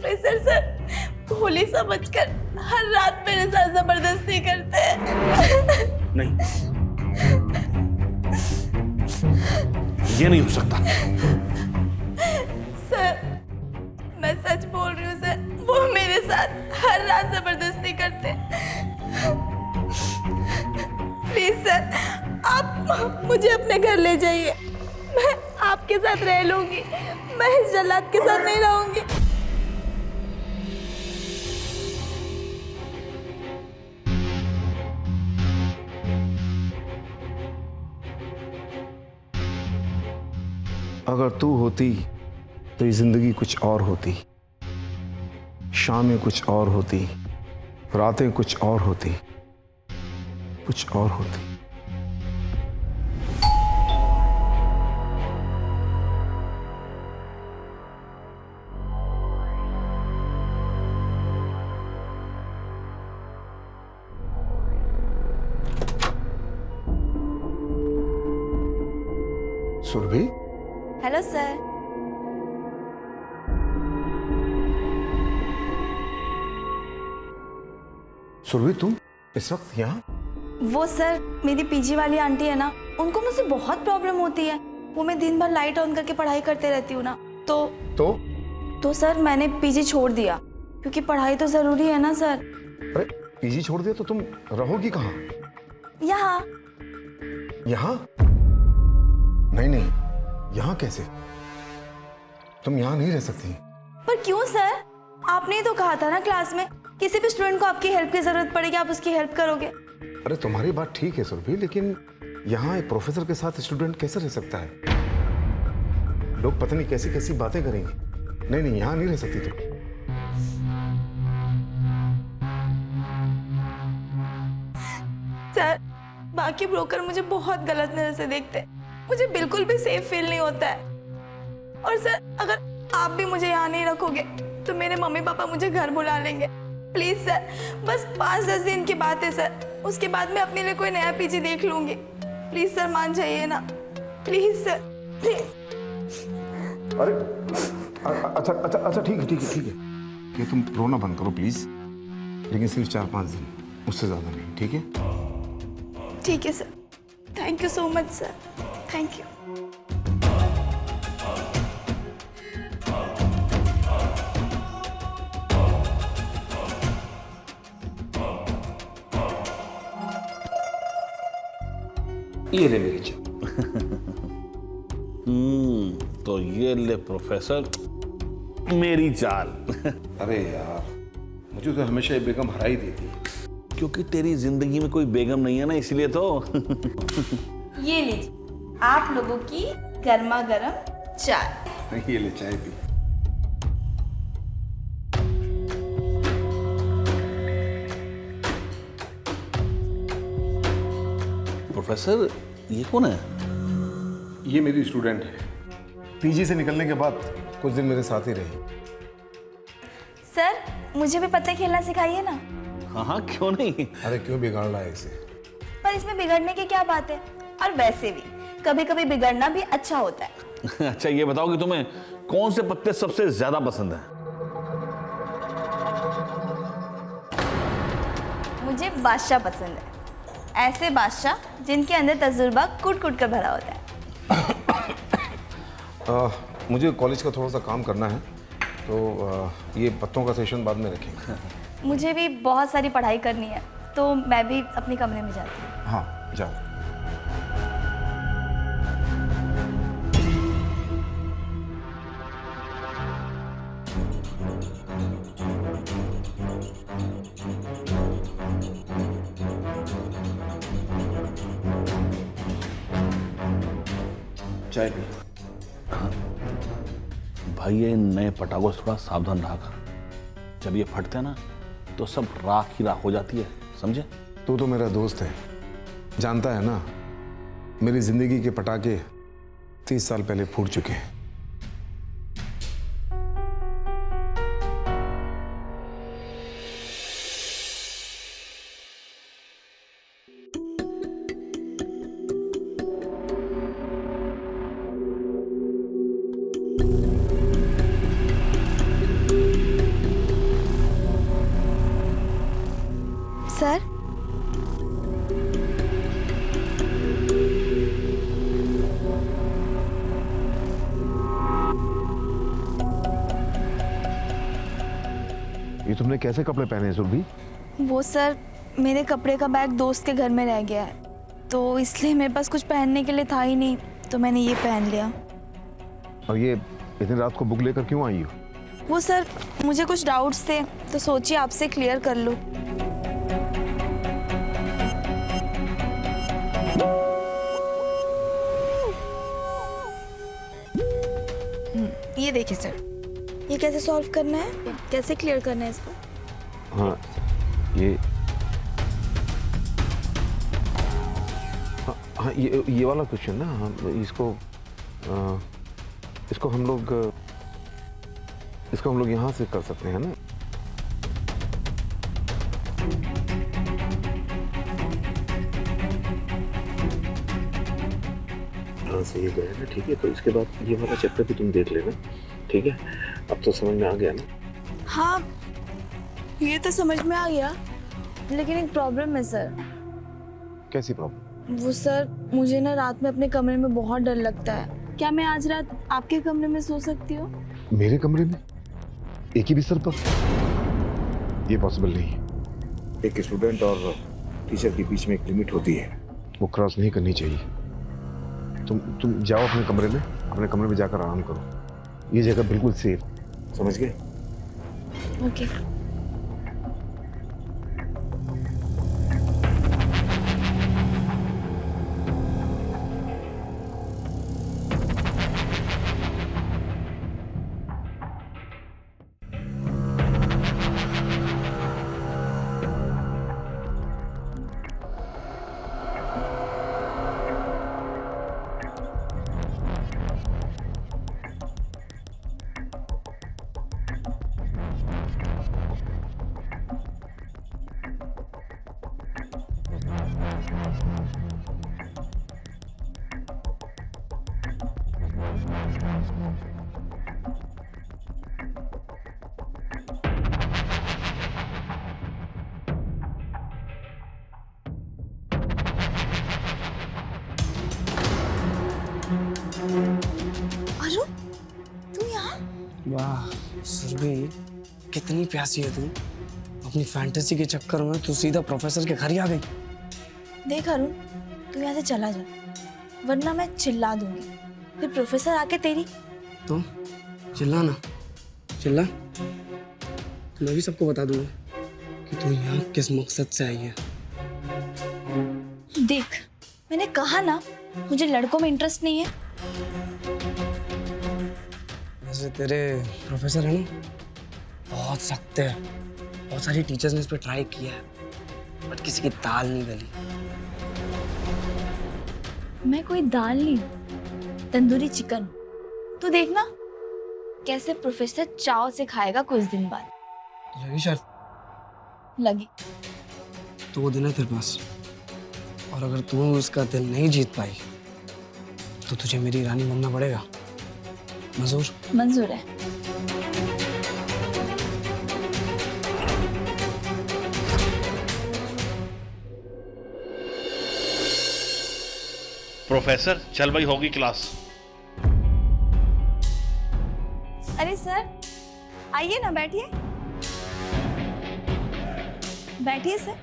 Professor sir Holi समझकर हर रात मेरे साथ जबरदस्ती करते हैं। नहीं, ये नहीं हो सकता। सर मैं सच बोल रही हूँ सर, वो मेरे साथ हर रात जबरदस्ती करते हैं। प्लीज सर आप मुझे अपने घर ले जाइए, मैं आपके साथ रह लूंगी, मैं इस जल्लाद के साथ नहीं रहूंगी। अगर तू होती तो ये जिंदगी कुछ और होती, शामें कुछ और होती, रातें कुछ और होती, कुछ और होती। Surabhi, hello sir. सुरभि तुम इस वक्त यहाँ? वो सर मेरी पीजी वाली आंटी है ना, उनको मुझसे बहुत प्रॉब्लम होती है। वो मैं दिन भर लाइट ऑन करके पढ़ाई करते रहती हूँ ना, तो सर मैंने पीजी छोड़ दिया क्योंकि पढ़ाई तो जरूरी है ना सर। अरे पीजी छोड़ दिया तो तुम रहोगी कहाँ? यहाँ। यहाँ? नहीं नहीं, यहाँ कैसे? तुम यहाँ नहीं रह सकती। पर क्यों सर? आपने ही तो कहा था ना क्लास में, किसी भी स्टूडेंट को आपकी हेल्प की जरूरत पड़ेगी आप उसकी हेल्प करोगे। अरे तुम्हारी बात ठीक है सुरभि, लेकिन यहाँ एक प्रोफेसर के साथ स्टूडेंट कैसे रह सकता है? लोग पता नहीं कैसी कैसी बातें करेंगे। नहीं नहीं, यहाँ नहीं रह सकती तुम। सर बाकी ब्रोकर मुझे बहुत गलत नजर से देखते हैं, मुझे बिल्कुल भी सेफ फील नहीं होता है। और सर अगर आप भी मुझे यहाँ नहीं रखोगे तो मेरे मम्मी पापा मुझे घर बुला लेंगे। प्लीज सर, बस 5-10 दिन की बात है सर, उसके बाद मैं अपने लिए कोई नया पीजी देख लूंगी। प्लीज सर मान जाइए ना, प्लीज सर प्लीज। अरे अच्छा अच्छा अच्छा, ठीक है ठीक है ठीक है, ये तुम रोना बंद करो प्लीज, लेकिन सिर्फ 4-5 दिन, उससे ज्यादा नहीं, ठीक है? ठीक है sir, thank you so much sir, thank you. ये ले मेरी चाय। तो ये ले प्रोफेसर मेरी चाल। अरे यार, मुझे तो हमेशा ये बेगम हरा ही देती है। क्योंकि तेरी जिंदगी में कोई बेगम नहीं है ना, इसलिए तो। ये लीजिए आप लोगों की गर्मा गर्म चाय। ये ले चाय पी। प्रोफेसर ये कौन है? ये मेरी स्टूडेंट है। पीजी से निकलने के बाद कुछ दिन मेरे साथ ही रही। सर मुझे भी पत्ते खेलना सिखाइए ना। हाँ हाँ क्यों नहीं। अरे क्यों बिगाड़ना है इसे? पर इसमें बिगड़ने की क्या बात है, और वैसे भी कभी कभी बिगड़ना भी अच्छा होता है। अच्छा ये बताओ कि तुम्हें कौन से पत्ते सबसे ज्यादा पसंद है? मुझे बादशाह पसंद है, ऐसे बादशाह जिनके अंदर तजुर्बा कूट कूट कर भरा होता है। मुझे कॉलेज का थोड़ा सा काम करना है, तो ये पत्तों का सेशन बाद में रखेंगे। मुझे भी बहुत सारी पढ़ाई करनी है, तो मैं भी अपने कमरे में जाती हूँ। हाँ जाओ। चाय पी। भाई ये नए पटाखों से थोड़ा सावधान रहा कर, जब ये फटते हैं ना तो सब राख ही राख हो जाती है, समझे? तू तो मेरा दोस्त है, जानता है ना, मेरी जिंदगी के पटाखे 30 साल पहले फूट चुके हैं। सर। ये तुमने कैसे कपड़े पहने हैं सुरभि? वो सर, मेरे कपड़े का बैग दोस्त के घर में रह गया है, तो इसलिए मेरे पास कुछ पहनने के लिए था ही नहीं, तो मैंने ये पहन लिया। और ये इतनी रात को बुक लेकर क्यों आई हो? वो सर, मुझे कुछ डाउट्स थे, तो सोचिए आपसे क्लियर कर लूँ। ये देखिए सर, ये कैसे सॉल्व करना है, कैसे क्लियर करना है इसको? हाँ, हाँ, ये वाला क्वेश्चन ना, हम इसको हम लोग यहाँ से कर सकते हैं ना? हाँ, सही गया ना, ठीक है। तो इसके बाद ये वाला चैप्टर भी तुम देख लेना, ठीक है? अब तो समझ में आ गया ना? हाँ, ये तो समझ में आ गया, लेकिन एक प्रॉब्लम है सर। कैसी प्रॉब्लम? वो सर, मुझे ना रात में अपने कमरे में बहुत डर लगता है। क्या मैं आज रात आपके कमरे में सो सकती हूँ? मेरे कमरे में? एक ही बिस्तर पर? ये पॉसिबल नहीं है। एक स्टूडेंट और टीचर के बीच में एक लिमिट होती है, वो क्रॉस नहीं करनी चाहिए। तुम जाओ अपने कमरे में जाकर आराम करो। ये जगह बिल्कुल सेफ, समझ गए? ओके। अरुण, तुम यहाँ? वाह सुरभि, कितनी प्यासी है तू। अपनी फैंटेसी के चक्कर में तू सीधा प्रोफेसर के घर ही आ गई। देख अरुण, तू यहाँ से चला जा, वरना मैं चिल्ला दूंगी, फिर प्रोफेसर आके तेरी। तो चिल्ला ना, चिल्ला तो मैं भी सबको बता दूंगा कि तू यहाँ किस मकसद से आई है। देख, मैंने कहा ना, मुझे लड़कों में इंटरेस्ट नहीं है। वैसे तेरे प्रोफेसर है ना, बहुत सख्त है। बहुत सारी टीचर्स ने इस पर ट्राई किया है, बट किसी की दाल नहीं गली। मैं कोई दाल नहीं, तंदूरी चिकन। तू देखना कैसे प्रोफेसर चाव से खाएगा कुछ दिन बाद। लगी शर्त? लगी। तो वो दिन है तेरे पास, और अगर तू उसका दिल नहीं जीत पाई तो तुझे मेरी रानी बनना पड़ेगा। मंजूर? मंजूर है। प्रोफेसर, चल भाई, होगी क्लास। अरे सर, आइए ना, बैठिए। बैठिए सर।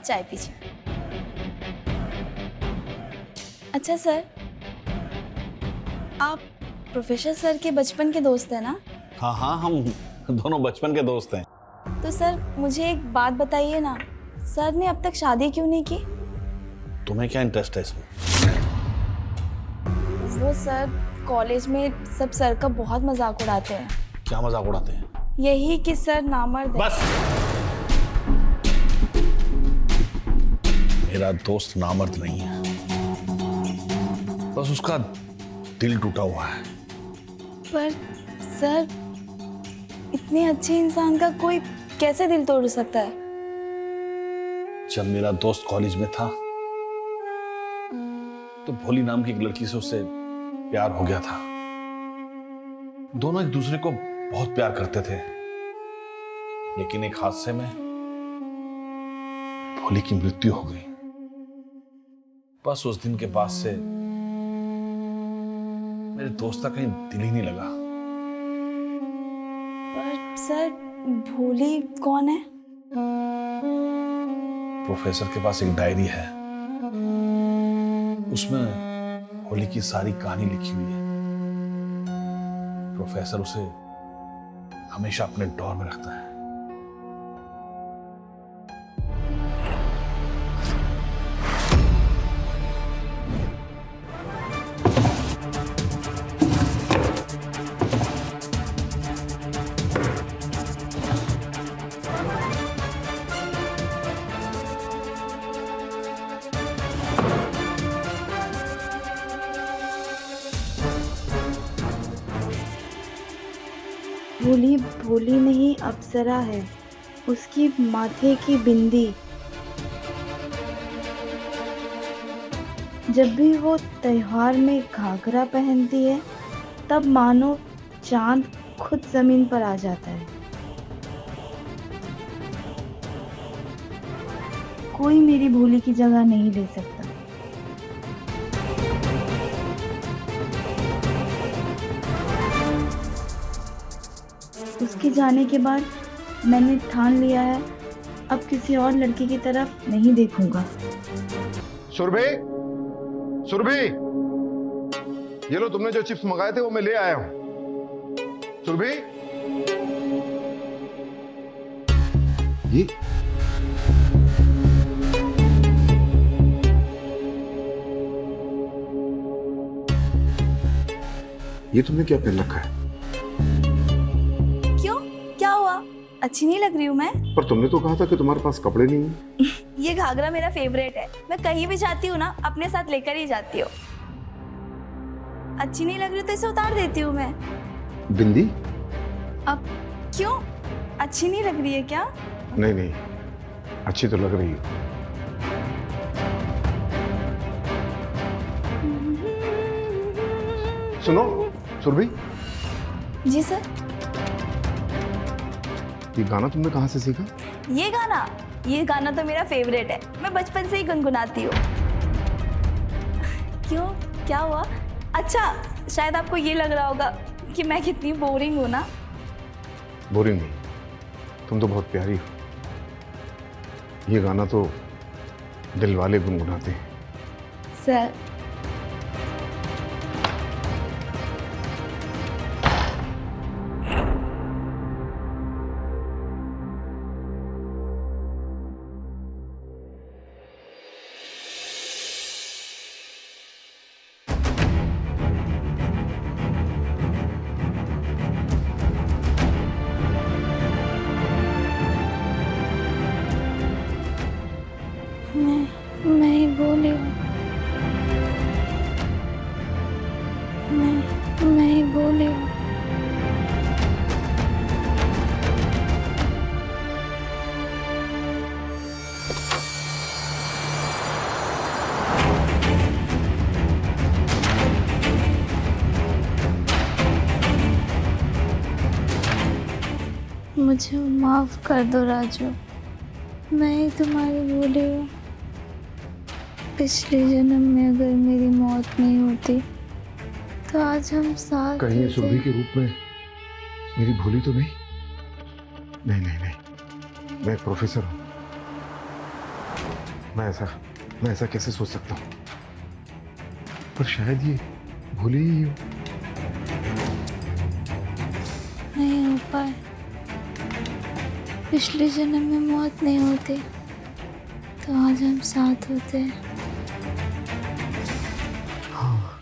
चाय पीजिए। अच्छा सर, आप प्रोफेसर सर के बचपन के दोस्त हैं ना? हाँ हाँ, हम दोनों बचपन के दोस्त हैं। तो सर, मुझे एक बात बताइए ना, सर ने अब तक शादी क्यों नहीं की? तुम्हें क्या इंटरेस्ट है इसमें? वो सर, कॉलेज में सब सर का बहुत मजाक उड़ाते हैं। क्या मजाक उड़ाते हैं? यही कि सर नामर्द है। बस, मेरा दोस्त नामर्द नहीं है, बस उसका दिल टूटा हुआ है। पर सर, इतने अच्छे इंसान का कोई कैसे दिल तोड़ सकता है? जब मेरा दोस्त कॉलेज में था तो भोली नाम की एक लड़की से उससे प्यार हो गया था। दोनों एक दूसरे को बहुत प्यार करते थे, लेकिन एक हादसे में भोली की मृत्यु हो गई। बस उस दिन के बाद से मेरे दोस्त का कहीं दिल ही नहीं लगा। पर सर, भोली कौन है? प्रोफेसर के पास एक डायरी है, उसमें भोली की सारी कहानी लिखी हुई है। प्रोफेसर उसे हमेशा अपने ड्रॉर में रखता है। भोली भोली नहीं अप्सरा है, उसकी माथे की बिंदी। जब भी वो त्योहार में घाघरा पहनती है तब मानो चांद खुद जमीन पर आ जाता है। कोई मेरी भोली की जगह नहीं ले सकता। उसके जाने के बाद मैंने ठान लिया है, अब किसी और लड़की की तरफ नहीं देखूंगा। सुरभि, सुरभि, ये लो तुमने जो चिप्स मंगाए थे वो मैं ले आया हूं। सुरभि, ये तुमने क्या पहन रखा है? क्यों, क्या हुआ? अच्छी नहीं लग रही हूँ मैं? पर तुमने तो कहा था कि तुम्हारे पास कपड़े नहीं है। ये घाघरा मेरा फेवरेट है, मैं कहीं भी जाती हूँ ना अपने साथ लेकर ही जाती हूँ। अच्छी नहीं लग रही तो इसे उतार देती हूँ मैं। बिंदी? अब क्यों, अच्छी नहीं लग रही है क्या? नहीं नहीं, अच्छी तो लग रही है। सुनो सुरभि, जी सर। ये गाना तुमने कहाँ से सीखा? ये गाना तो मेरा फेवरेट है, मैं बचपन से ही गुनगुनाती हूँ। क्यों, क्या हुआ? अच्छा, शायद आपको ये लग रहा होगा कि मैं कितनी बोरिंग हूँ ना। बोरिंग नहीं, तुम तो बहुत प्यारी हो। ये गाना तो दिल वाले गुनगुनाते हैं। सर, मैं ही बोली हूँ, मैं ही बोली हूँ। मुझे माफ कर दो राजू, मैं ही तुम्हारी भूली हूँ। पिछले जन्म में अगर मेरी मौत नहीं होती तो आज हम साथ कहीं होते। सुरभि के रूप में मेरी भोली तो नहीं? नहीं नहीं नहीं, मैं एक प्रोफेसर हूँ। मैं ऐसा कैसे सोच सकता हूँ? पर शायद ये भोली ही हो। नहीं हो पाए। पिछले जन्म में मौत नहीं होती तो आज हम साथ होते। हाँ,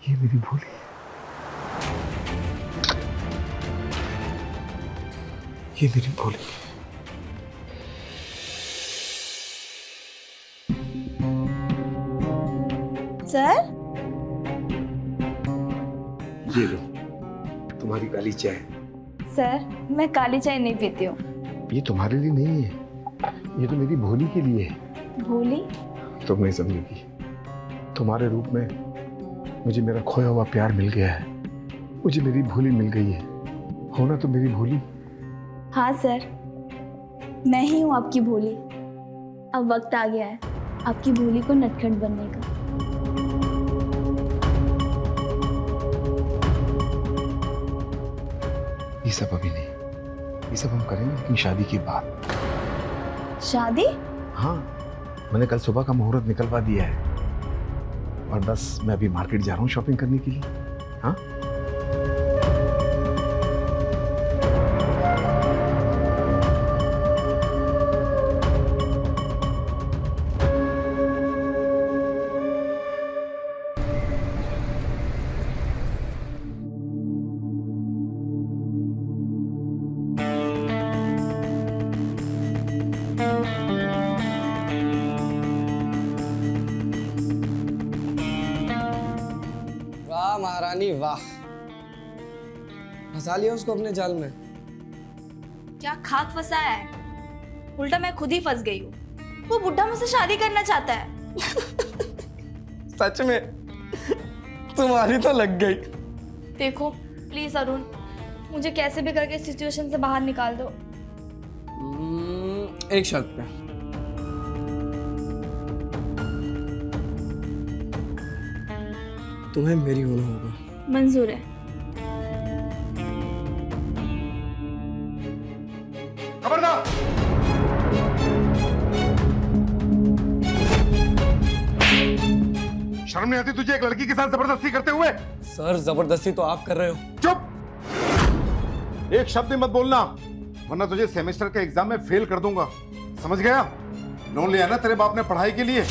ये मेरी भोली है। ये मेरी भोली है। सर, ये लो तुम्हारी काली चाय। सर मैं काली चाय नहीं पीती हूँ। ये तुम्हारे लिए नहीं है, ये तो मेरी भोली के लिए है। भोली? तुम नहीं समझेगी। तुम्हारे रूप में मुझे मेरा खोया हुआ प्यार मिल गया है। मुझे मेरी भोली मिल गई है। होना तो मेरी भोली। हाँ सर, मैं ही हूँ आपकी भोली। अब वक्त आ गया है आपकी भोली को नटखट बनने का। ये सब अभी नहीं, ये सब हम करेंगे लेकिन शादी के बाद। शादी? हाँ, मैंने कल सुबह का मुहूर्त निकलवा दिया है और बस मैं अभी मार्केट जा रहा हूँ शॉपिंग करने के लिए। हाँ, वाह महारानी वाह, फंसा लिया उसको अपने जाल में। क्या खाक फंसाया है? उल्टा मैं खुद ही फंस गई हूँ। वो बुढ़ा मुझसे शादी करना चाहता है। सच में तुम्हारी तो लग गई। देखो प्लीज अरुण, मुझे कैसे भी करके इस सिचुएशन से बाहर निकाल दो। एक शर्त पे। तुम्हें मेरी होना होगा। मंजूर है। खबरदार! शर्म नहीं आती तुझे एक लड़की के साथ जबरदस्ती करते हुए? सर जबरदस्ती तो आप कर रहे हो। चुप! एक शब्द भी मत बोलना वरना तुझे सेमेस्टर के एग्जाम में फेल कर दूंगा, समझ गया? लोन लिया ना तेरे बाप ने पढ़ाई के लिए,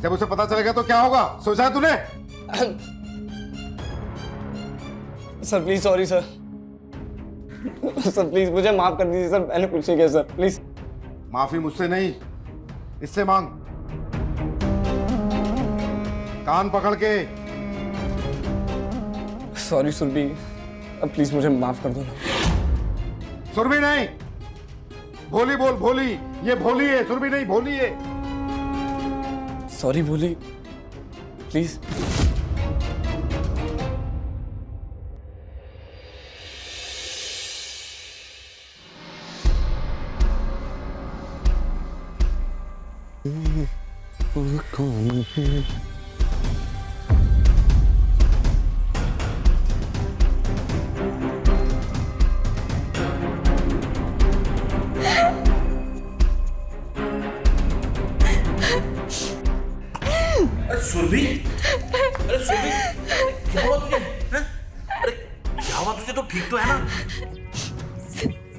जब उसे पता चलेगा तो क्या होगा, सोचा है तूने? Sir please, sorry sir. Sir please मुझे माफ कर दीजिए सर, मैंने कुछ नहीं किया सर, प्लीज। माफी मुझसे नहीं, इससे मांग। कान पकड़ के। सॉरी सुरभि, अब प्लीज मुझे माफ कर दो ना। सुरभि नहीं, भोली बोल, भोली। ये भोली है, सुरभि नहीं, भोली है। सॉरी भोली, प्लीज। सुरभि, अरे सुरभि, क्या हुआ तुझे? हैं? अरे क्या हुआ तुझे? तो ठीक तो है ना?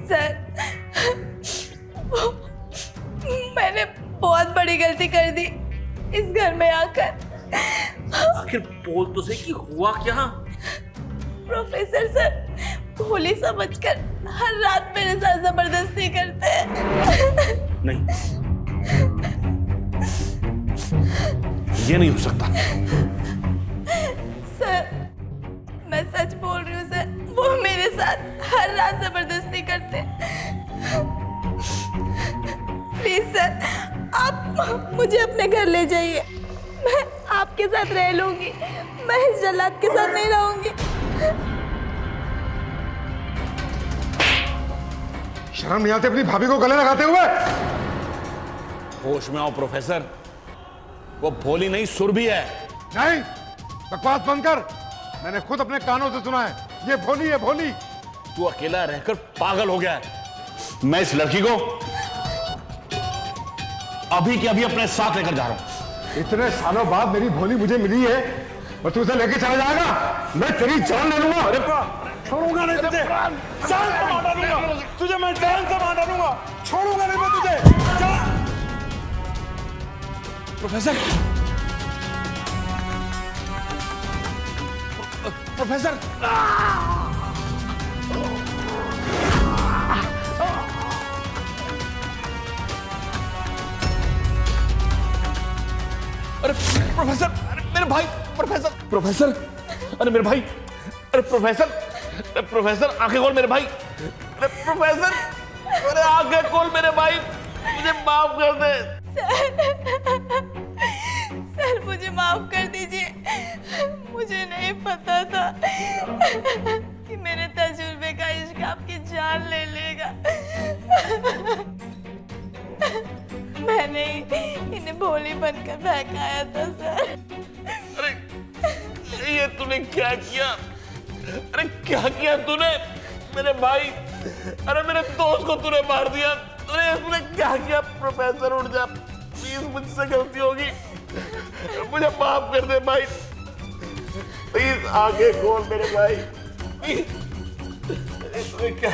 सर, मैंने बहुत बड़ी गलती कर दी इस घर में आकर। आखिर बोल तो सही कि हुआ क्या? प्रोफेसर सर भोली समझकर हर रात मेरे साथ जबरदस्ती करते हैं। नहीं, ये नहीं हो सकता। सर, मैं सच बोल रही हूँ सर, वो मेरे साथ हर रात जबरदस्ती करते हैं। प्लीज सर, आप मुझे अपने घर ले जाइए। मैं आपके साथ रह लूंगी, मैं इस जल्लाद के साथ नहीं रहूंगी। शर्म नहीं आती अपनी भाभी को गले लगाते हुए? होश में आओ प्रोफेसर, वो भोली नहीं सुरभि है। नहीं, बकवास बंद कर। मैंने खुद अपने कानों से सुना है, ये भोली है, भोली। तू अकेला रहकर पागल हो गया है। मैं इस लड़की को अभी के अभी अपने साथ लेकर जा रहा हूं। इतने सालों बाद मेरी भोली मुझे मिली है और तू उसे लेके चला जाएगा? मैं तेरी जान ले लूंगा। अरे छोड़ूंगा नहीं तुझे, जान से मार डालूंगा तुझे, मैं जान से मार डालूंगा, छोड़ूंगा नहीं मैं तुझे। प्रोफेसर, प्रोफेसर, अरे प्रोफेसर, अरे मेरे भाई, प्रोफेसर, प्रोफेसर, अरे मेरे भाई, अरे प्रोफेसर, अरे प्रोफेसर आंखें खोल मेरे भाई, अरे प्रोफेसर, अरे आंखें खोल मेरे भाई, मुझे माफ कर दे। सर मुझे माफ कर दीजिए। मुझे नहीं पता था कि मेरे तजुर्बे का इश्क आपकी जान ले लेगा। मैंने इन्हें भोली बनकर बहकाया था सर। अरे ये तूने क्या किया? अरे क्या किया तूने मेरे भाई? अरे मेरे दोस्त को तूने मार दिया। अरे तूने क्या किया? प्रोफेसर उठ जा प्लीज, मुझसे गलती होगी, मुझे माफ कर दे भाई, प्लीज आगे खोल मेरे भाई। तूने क्या